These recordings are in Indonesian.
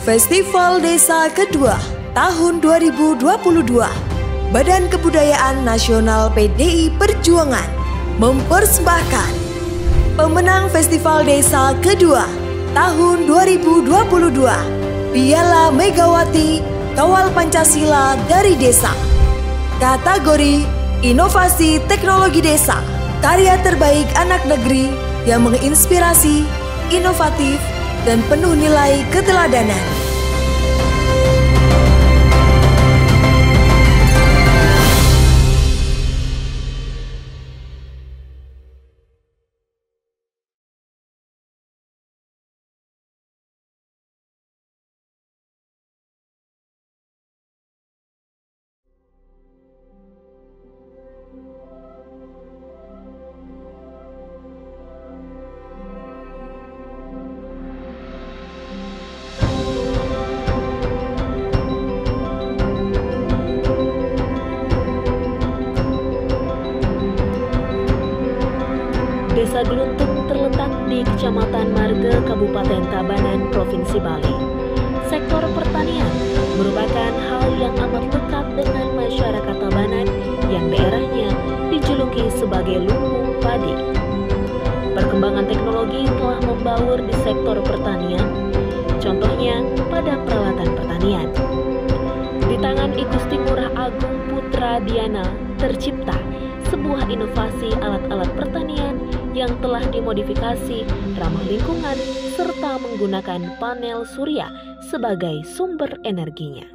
Festival Desa kedua tahun 2022, Badan Kebudayaan Nasional PDI Perjuangan mempersembahkan pemenang Festival Desa kedua tahun 2022, Piala Megawati Kawal Pancasila dari Desa. Kategori Inovasi Teknologi Desa, karya terbaik anak negeri yang menginspirasi, inovatif, dan penuh nilai keteladanan. Desa Gluntung terletak di Kecamatan Marga, Kabupaten Tabanan, Provinsi Bali. Sektor pertanian merupakan hal yang amat lekat dengan masyarakat Tabanan yang daerahnya dijuluki sebagai lumbung padi. Perkembangan teknologi telah membaur di sektor pertanian, contohnya pada peralatan pertanian. Di tangan I Gusti Ngurah Agung Putra Diana tercipta sebuah inovasi alat-alat pertanian yang telah dimodifikasi ramah lingkungan serta menggunakan panel surya sebagai sumber energinya.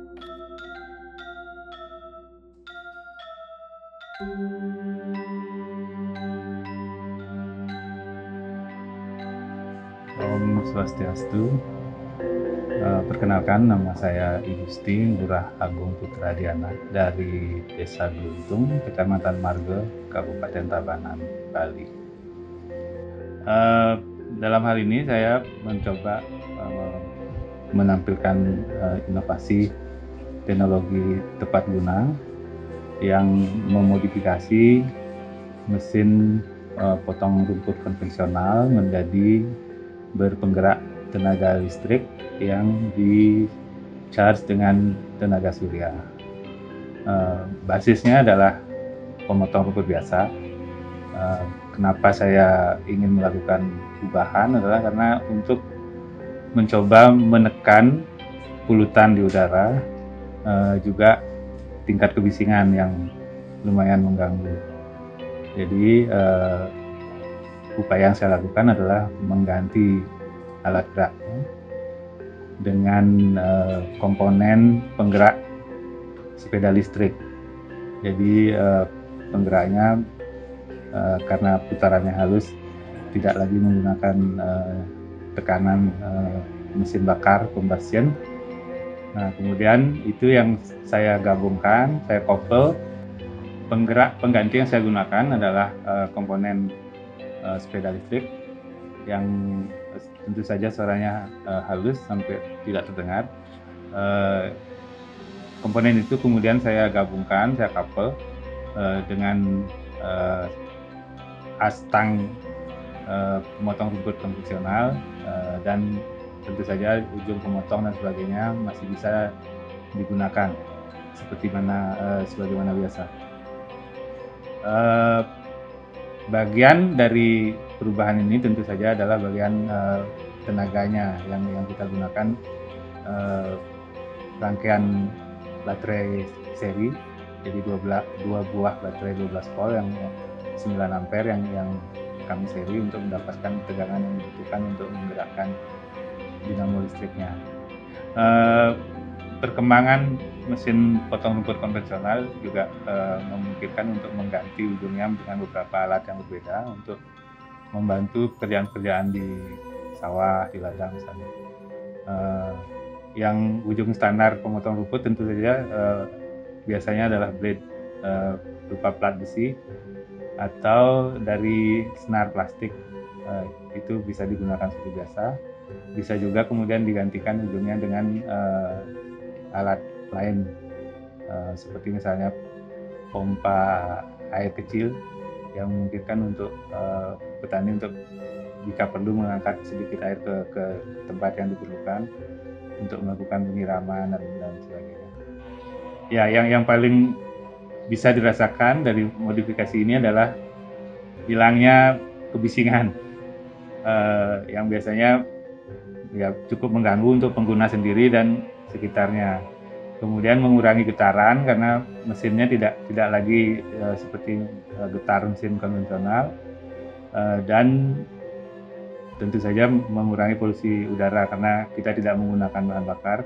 Om Swastiastu. Perkenalkan, nama saya I Gusti Ngurah Agung Putra Diana dari Desa Gluntung, Kecamatan Marga, Kabupaten Tabanan, Bali. Dalam hal ini saya mencoba menampilkan inovasi teknologi tepat guna yang memodifikasi mesin potong rumput konvensional menjadi berpenggerak tenaga listrik yang di-charge dengan tenaga surya. Basisnya adalah pemotong rumput biasa. Kenapa saya ingin melakukan perubahan adalah karena untuk mencoba menekan polutan di udara, juga tingkat kebisingan yang lumayan mengganggu. Jadi upaya yang saya lakukan adalah mengganti alat gerak dengan komponen penggerak sepeda listrik. Jadi penggeraknya karena putarannya halus, tidak lagi menggunakan tekanan mesin bakar combustion. Nah, kemudian itu yang saya gabungkan, saya couple. Pengganti yang saya gunakan adalah komponen sepeda listrik yang tentu saja suaranya halus sampai tidak terdengar. Komponen itu kemudian saya gabungkan, saya couple dengan astang pemotong rumput konvensional, dan tentu saja ujung pemotong dan sebagainya masih bisa digunakan sebagaimana biasa. Bagian dari perubahan ini tentu saja adalah bagian tenaganya yang kita gunakan, rangkaian baterai seri, jadi dua buah baterai 12 volt yang 9 ampere yang kami seri untuk mendapatkan tegangan yang dibutuhkan untuk menggerakkan dinamo listriknya. Perkembangan mesin potong rumput konvensional juga memungkinkan untuk mengganti ujungnya dengan beberapa alat yang berbeda untuk membantu pekerjaan-pekerjaan di sawah, di ladang misalnya. Yang ujung standar pemotong rumput tentu saja biasanya adalah blade berupa plat besi atau dari senar plastik. Itu bisa digunakan seperti biasa. Bisa juga kemudian digantikan ujungnya dengan alat lain, seperti misalnya pompa air kecil yang memungkinkan untuk petani untuk jika perlu mengangkat sedikit air ke tempat yang diperlukan. untuk melakukan penyiraman dan sebagainya. Ya, yang paling bisa dirasakan dari modifikasi ini adalah hilangnya kebisingan yang biasanya ya cukup mengganggu untuk pengguna sendiri dan sekitarnya. Kemudian mengurangi getaran karena mesinnya tidak lagi seperti getar mesin konvensional, dan tentu saja mengurangi polusi udara karena kita tidak menggunakan bahan bakar.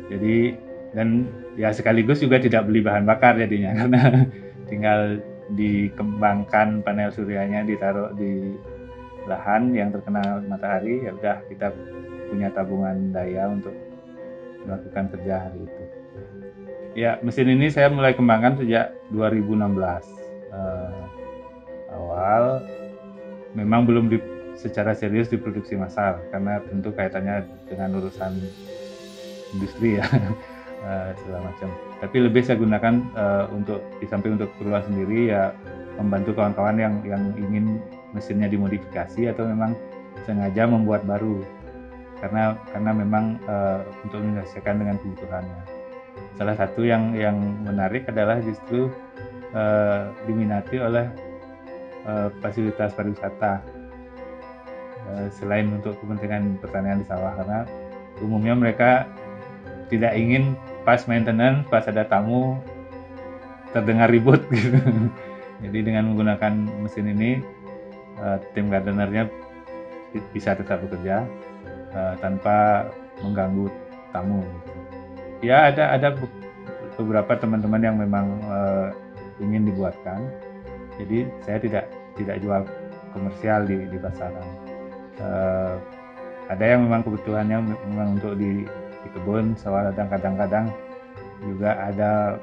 Jadi dan ya sekaligus juga tidak beli bahan bakar jadinya karena tinggal dikembangkan panel suryanya, ditaruh di lahan yang terkena matahari, ya udah kita punya tabungan daya untuk melakukan kerja hari itu. Ya, mesin ini saya mulai kembangkan sejak 2016 awal. Memang belum secara serius diproduksi massal karena tentu kaitannya dengan urusan industri ya segala macam. Tapi lebih saya gunakan untuk di samping untuk keperluan sendiri ya membantu kawan-kawan yang ingin mesinnya dimodifikasi atau memang sengaja membuat baru karena memang untuk menyelesaikan dengan kebutuhannya. Salah satu yang menarik adalah justru diminati oleh fasilitas pariwisata selain untuk kepentingan pertanian di sawah, karena umumnya mereka tidak ingin pas maintenance, pas ada tamu terdengar ribut gitu. Jadi dengan menggunakan mesin ini tim gardenernya bisa tetap bekerja tanpa mengganggu tamu. Ya ada beberapa teman-teman yang memang ingin dibuatkan. Jadi saya tidak jual komersial di pasaran. Ada yang memang kebutuhannya memang untuk di kebun sawah, kadang-kadang juga ada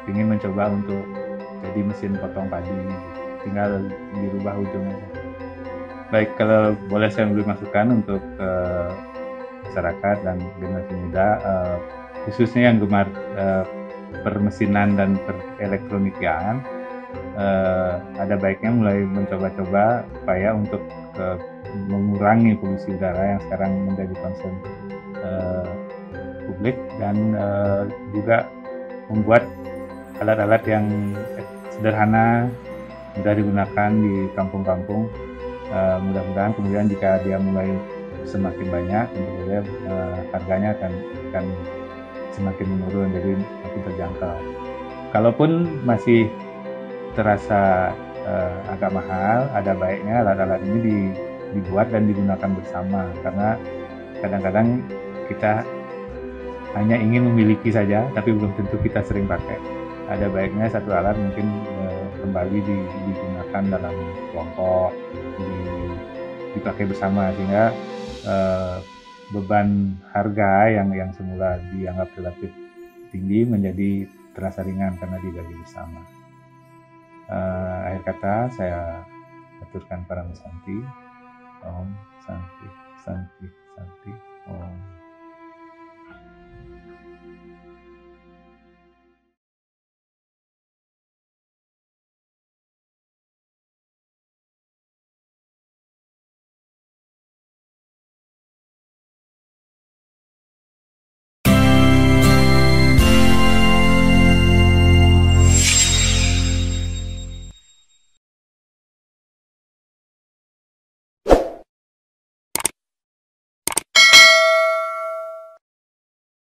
ingin mencoba untuk jadi mesin potong padi, tinggal dirubah ujungnya. Baik, kalau boleh saya memberi masukan untuk masyarakat dan generasi muda, khususnya yang gemar permesinan dan perelektronikaan, ada baiknya mulai mencoba-coba upaya untuk mengurangi polusi udara yang sekarang menjadi concern publik, dan juga membuat alat-alat yang sederhana, mudah digunakan di kampung-kampung. Mudah-mudahan kemudian jika dia mulai semakin banyak, tentu saja harganya akan semakin menurun, jadi makin terjangkau. Kalaupun masih terasa agak mahal, ada baiknya alat-alat ini dibuat dan digunakan bersama, karena kadang-kadang kita hanya ingin memiliki saja, tapi belum tentu kita sering pakai. Ada baiknya satu alat mungkin kembali digunakan dalam kelompok, dipakai bersama, sehingga beban harga yang semula dianggap relatif tinggi menjadi terasa ringan karena dibagi bersama. Akhir kata saya aturkan para Santi. Om Santi, Santi, Santi, Om.